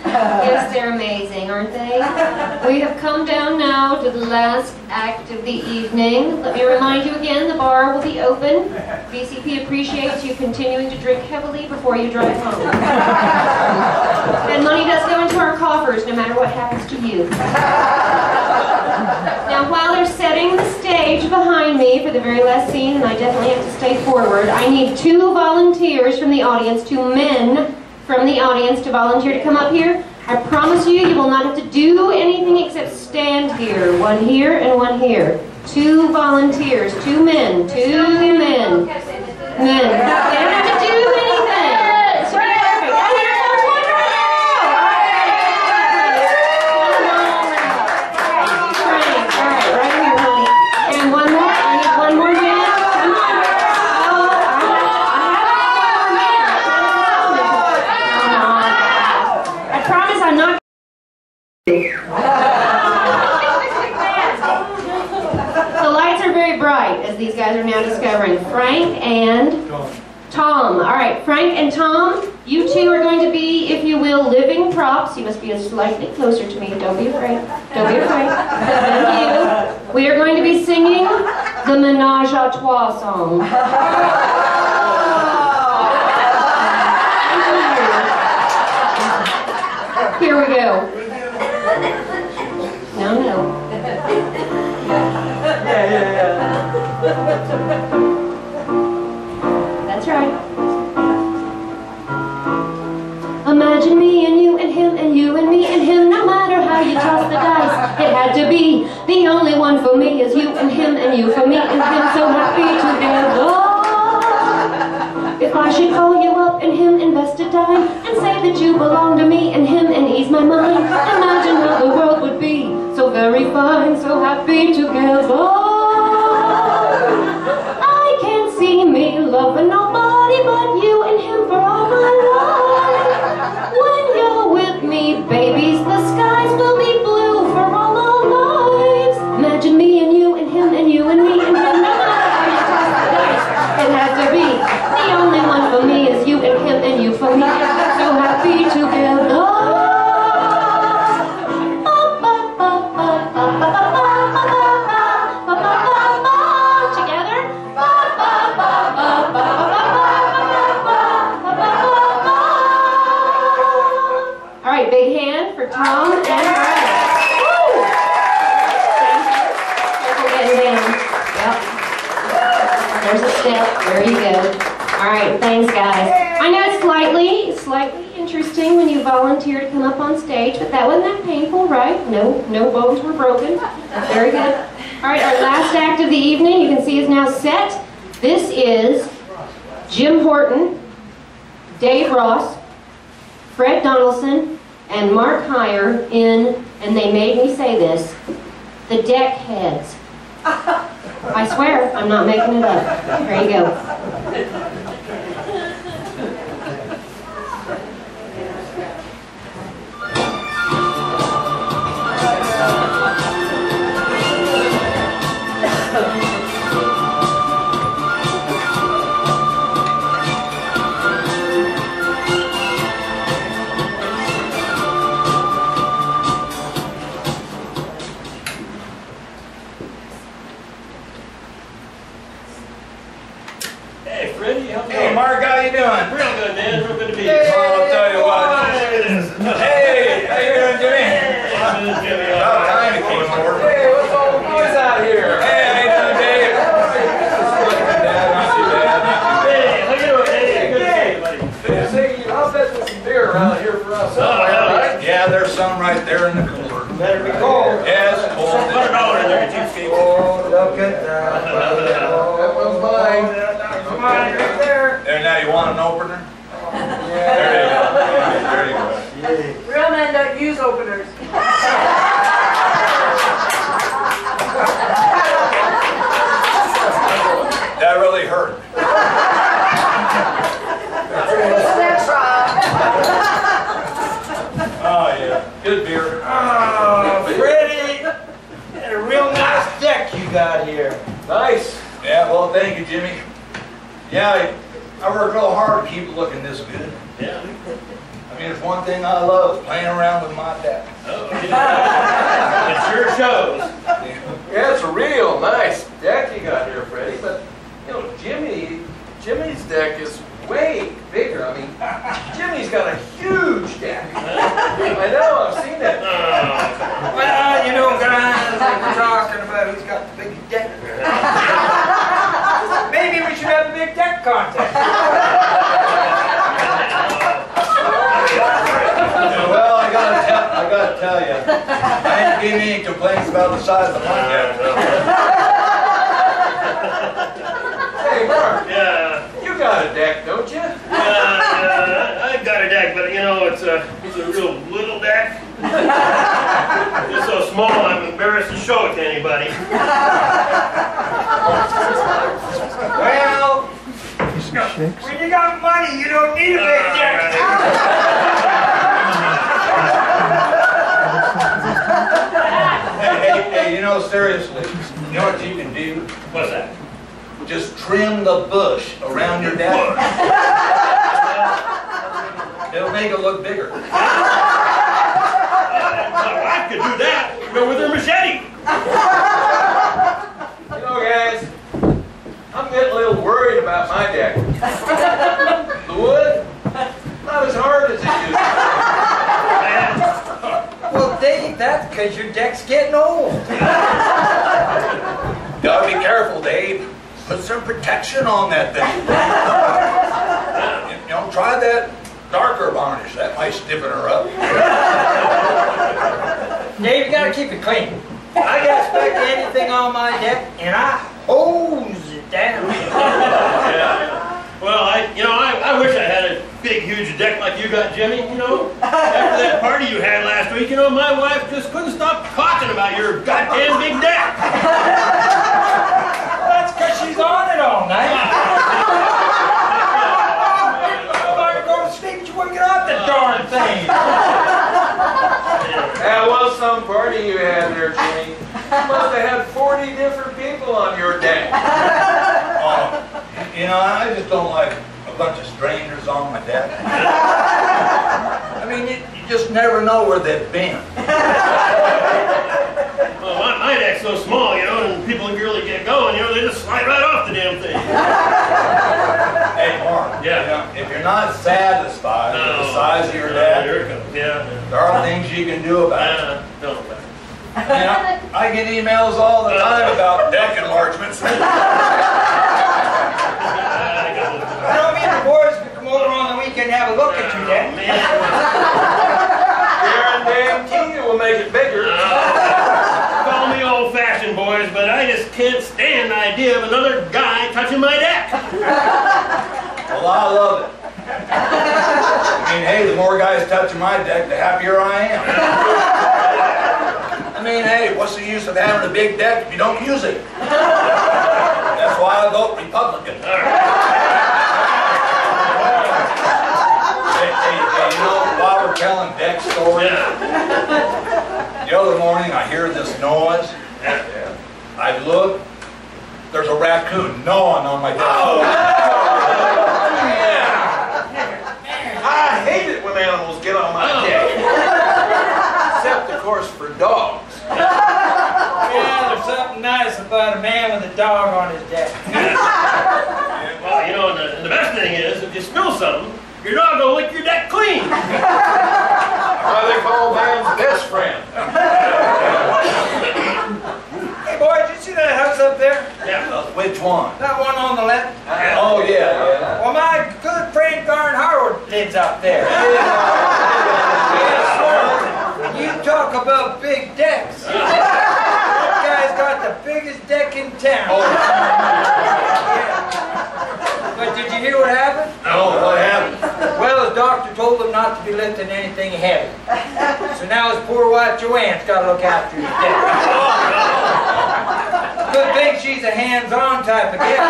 Yes, they're amazing, aren't they? We have come down now to the last act of the evening. Let me remind you again, the bar will be open. BCP appreciates you continuing to drink heavily before you drive home. And money does go into our coffers, no matter what happens to you. Now, while they're setting the stage behind me for the very last scene, and I definitely have to stay forward, I need 2 volunteers from the audience, 2 men from the audience to volunteer to come up here. I promise you, you will not have to do anything except stand here. 1 here and 1 here. 2 volunteers, 2 men, 2 men. Men. They don't have to do anything. It's perfect. Oh, here's our 1 right now. Frank. All right, right here, honey. And 1 more. I need 1 more man. Come on. I'm not. The lights are very bright, as these guys are now discovering. Frank and Tom. All right, Frank and Tom, you 2 are going to be, if you will, living props. You must be slightly closer to me. Don't be afraid. Don't be afraid. Thank you. We are going to be singing the Ménage à Trois song. Here we go. No. That's right. Imagine me and you and him and you and me and him. No matter how you toss the dice, it had to be. The only one for me is you and him and you for me and him. So happy together. If I should call you up and him invest a dime and say that you belong to me and him and ease my mind, imagine how the world would be so very fine, so happy together. I can't see me loving nobody but you and him for all my life. When you're with me, babies, the skies will be blue for all our lives. Imagine me and you and him and you and me and him. No matter how you toss the dice, it has to be. The only one for me is you and him and you for me. So happy together. Together. All right, big hand for Tom and Brad. Woo! Careful getting down. Yep. There's a step. There you go. All right, thanks, guys. I know it's slightly interesting when you volunteer to come up on stage, but that wasn't that painful, right? No bones were broken. Very good. All right, our last act of the evening, you can see, is now set. This is Jim Horton, Dave Ross, Fred Donelson, and Mark Heyer in, and they made me say this, the Deckheads. I swear, I'm not making it up. There you go. Hey, Mark, how you doing? Real good, man. Real good to be here. here. Well, I'll tell you what. Hey, how you doing, Jimmy? About time you came over. Hey, what's all the boys out here? Hey, how you doing, Dave? Hey, how you doing? Hey, good to see you, buddy. I'll bet there's some beer around here for us. Right? Yeah, there's some right there in the cooler. Better be cold. Yes, cold. $100 in there, cheapskate. Oh, look at that. That was mine. Mine right there. There, now you want an opener? Yeah. There you go. There you go. Real men don't use openers. That really hurt. Oh, yeah. Good beer. Oh, Freddie. And a real nice deck you got here. Nice. Yeah, well, thank you, Jimmy. Yeah, I worked real hard to keep it looking this good. Yeah. I mean, it's one thing I love, is playing around with my deck. Oh, yeah. It sure shows. Yeah, it's a real nice deck you got here, Freddie, but, you know, Jimmy's deck is way bigger. I mean, Jimmy's got a huge deck. I know, I've seen it. Well, you know, guys, like we're talking about who's got the biggest deck. Maybe we should have a big deck contest. Well, I gotta tell you, I ain't getting any complaints about the size of my deck. Hey, Mark. Yeah. You got a deck, don't you? I've got a deck, but you know, it's a real little deck. It's so small, I'm embarrassed to show it to anybody. Well, when you got money, you don't need a big deck. Hey, you know, seriously, you know what you can do? What's that? Just trim the bush around your deck. It'll make it look bigger. My wife could do that, with her machete. You know, guys, I'm getting a little worried about my deck. The wood, not as hard as it used to be. Well, Dave, that's because your deck's getting old. Gotta be careful, Dave. Put some protection on that thing. You know, try that darker varnish. That might stiffen her up. Dave, you gotta keep it clean. I got expect anything on my deck, and I hose it down. Yeah. Well, I wish I had a big, huge deck like you got, Jimmy. You know, after that party you had last week, you know, my wife just couldn't stop talking about your goddamn big deck. That's because she's on it all night. I'm about to go to sleep, she wouldn't get off the darn thing. That was some party you had there, Jimmy. You must have had 40 different people on your deck. You know, I just don't like a bunch of strangers on my deck. I mean, you just never know where they've been. Well, my deck's so small, you know, and people really get going, you know, they just slide right off the damn thing. Hey, Mark. Yeah. You know, if you're not satisfied with the size of your deck, Here it comes. Yeah. there are things you can do about it. Don't. You know, I get emails all the time about deck enlargements. I don't mean the boys to come over on the weekend and have a look at your deck. Guarantee it will make it bigger. Call me old-fashioned, boys, but I just can't stand the idea of another guy touching my deck. Well, I love it. I mean, hey, the more guys touching my deck, the happier I am. I mean, hey, what's the use of having a big deck if you don't use it? That's why I vote Republican. Hey, you know, while we're telling deck stories, the other morning I hear this noise. I look, there's a raccoon gnawing on my deck. Oh, yeah. I hate it when animals get on my deck. Except, of course, for dogs. Yeah, there's something nice about a man with a dog on his deck. Well, you know, and the best thing is, if you spill something, your dog will lick your deck clean. Why they call man's best friend. Hey, boy, did you see that house up there? Yeah. Which one? That one on the left? Oh, yeah. Well, my good friend Garn Howard lives up there. Yes, sir. You talk about big decks. That guy's got the biggest deck in town. Oh. But did you hear what happened? Oh, what happened? Well, his doctor told him not to be lifting anything heavy. So now his poor wife Joanne's got to look after his deck. Good thing she's a hands-on type of gal.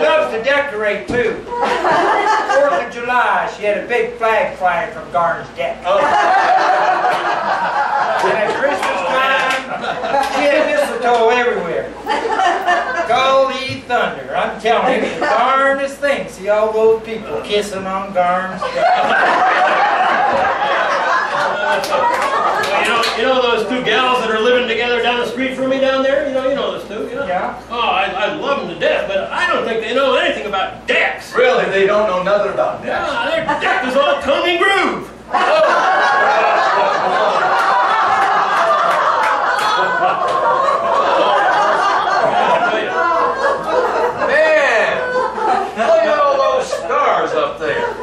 Loves to decorate too. 4th of July, she had a big flag flying from Garn's deck. And at Christmas time, she had mistletoe everywhere. Golly thunder, I'm telling you, it's the darndest thing. thing. See all those people kissing on garms. Well, you know those two gals that are living together down the street from me down there? You know those two, you know? Yeah. Oh, I love them to death, but I don't think they know anything about decks. Really, they don't know nothing about decks. Ah, their deck is all tongue and groove. Man, look at all those stars up there.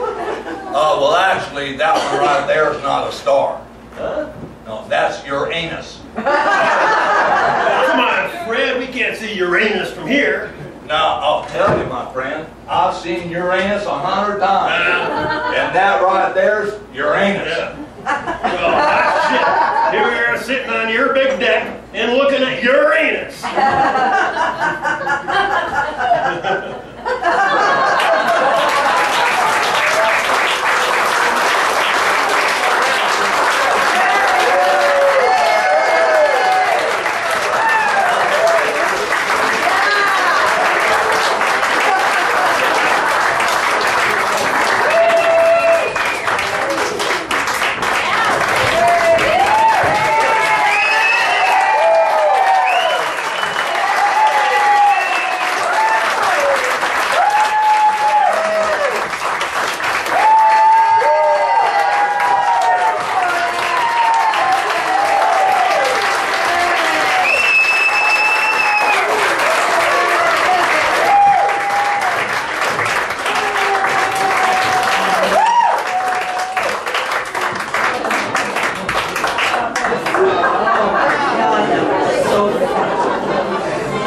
Well, actually, that one right there is not a star. Huh? No, that's Uranus. Come on, Fred, we can't see Uranus from here. Now, I'll tell you, my friend, I've seen Uranus 100 times. And that right there's Uranus. Yeah. Well, shit. Here we are sitting on your big deck and looking at Uranus.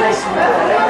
Nice.